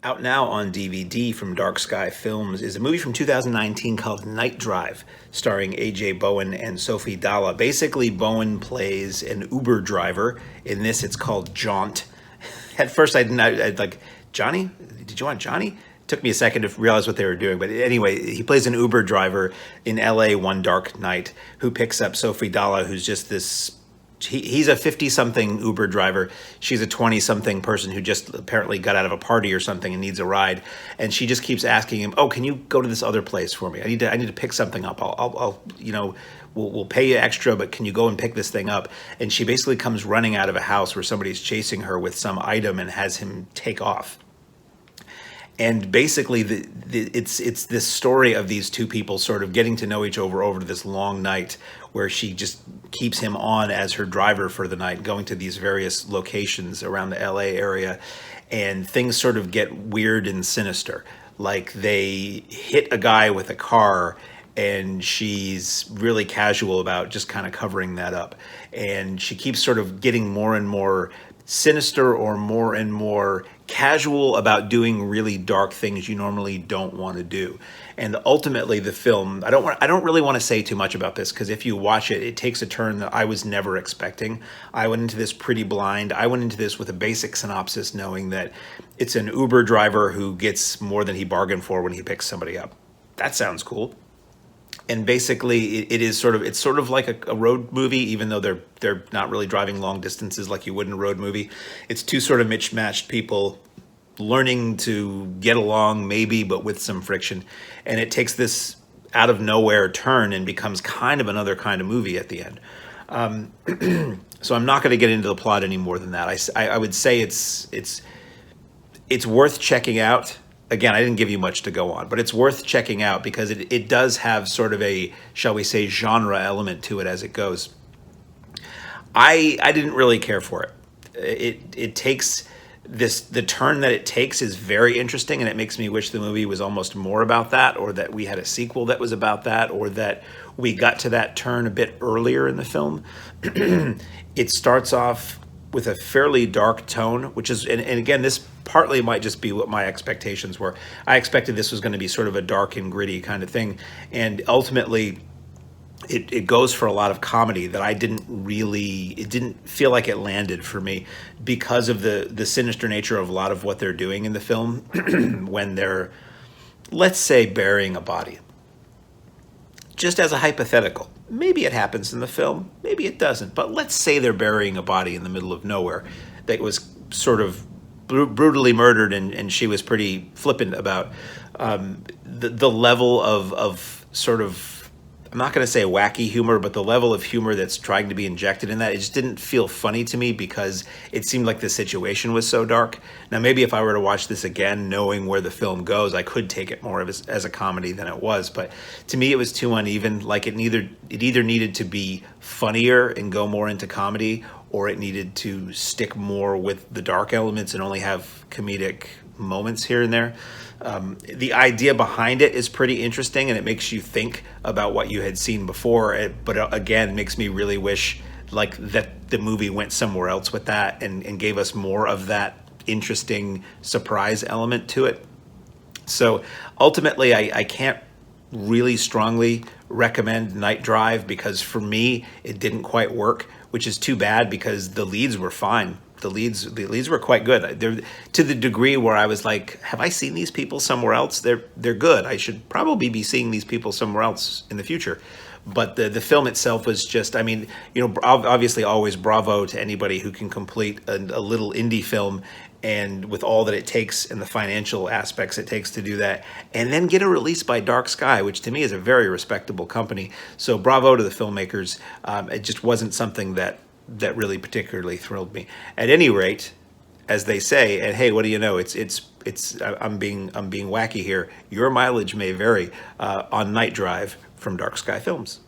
Out now on DVD from Dark Sky Films is a movie from 2019 called Night Drive, starring A.J. Bowen and Sophie Dalah. Basically, Bowen plays an Uber driver. In this, it's called Jaunt. At first, I'd like, Johnny? Did you want Johnny? Took me a second to realize what they were doing. But anyway, he plays an Uber driver in LA one dark night who picks up Sophie Dalah, who's just this he's a 50-something Uber driver. She's a 20-something person who just apparently got out of a party or something and needs a ride. And she just keeps asking him, "Oh, can you go to this other place for me? I need to pick something up. We'll pay you extra, but can you go and pick this thing up?" And she basically comes running out of a house where somebody's chasing her with some item and has him take off. And basically, it's this story of these two people sort of getting to know each other over this long night, where she just keeps him on as her driver for the night, going to these various locations around the LA area, and things sort of get weird and sinister. Like they hit a guy with a car, and she's really casual about just kind of covering that up. And she keeps sort of getting more and more sinister or more and more casual about doing really dark things you normally don't want to do. And ultimately the film, I don't really want to say too much about this, because if you watch it, it takes a turn that I was never expecting. I went into this pretty blind. I went into this with a basic synopsis knowing that it's an Uber driver who gets more than he bargained for when he picks somebody up. That sounds cool. And basically, it's sort of like a road movie, even though they're not really driving long distances like you would in a road movie. It's two sort of mismatched people learning to get along, maybe, but with some friction. And it takes this out of nowhere turn and becomes kind of another kind of movie at the end. So I'm not going to get into the plot any more than that. I would say it's worth checking out. Again, I didn't give you much to go on, but it's worth checking out because it does have sort of a, shall we say, genre element to it as it goes. I didn't really care for it. It takes the turn that it takes is very interesting, and it makes me wish the movie was almost more about that, or that we had a sequel that was about that, or that we got to that turn a bit earlier in the film. It starts off with a fairly dark tone, which is, and again, this partly might just be what my expectations were. I expected this was going to be sort of a dark and gritty kind of thing, and ultimately it goes for a lot of comedy that it didn't feel like it landed for me, because of the sinister nature of a lot of what they're doing in the film when they're, let's say, burying a body. Just as a hypothetical, maybe it happens in the film, maybe it doesn't, but let's say they're burying a body in the middle of nowhere that was sort of brutally murdered, and she was pretty flippant about the level of sort of, I'm not going to say wacky humor, but the level of humor that's trying to be injected in that, it just didn't feel funny to me because it seemed like the situation was so dark. Now, maybe if I were to watch this again, knowing where the film goes, I could take it more as a comedy than it was. But to me, it was too uneven. Like it either needed to be funnier and go more into comedy, or it needed to stick more with the dark elements and only have comedic moments here and there. The idea behind it is pretty interesting, and it makes you think about what you had seen before. But again, makes me really wish like that the movie went somewhere else with that and gave us more of that interesting surprise element to it. So ultimately, I can't really strongly recommend Night Drive, because for me, it didn't quite work, which is too bad because the leads were fine. The leads were quite good. They're to the degree where I was like, have I seen these people somewhere else? They're good. I should probably be seeing these people somewhere else in the future. But the film itself was just, I mean, obviously always bravo to anybody who can complete a little indie film, and with all that it takes and the financial aspects it takes to do that, and then get a release by Dark Sky, which to me is a very respectable company. So bravo to the filmmakers. It just wasn't something that really particularly thrilled me. At any rate, as they say, and hey, what do you know? I'm being wacky here. Your mileage may vary on Night Drive from Dark Sky Films.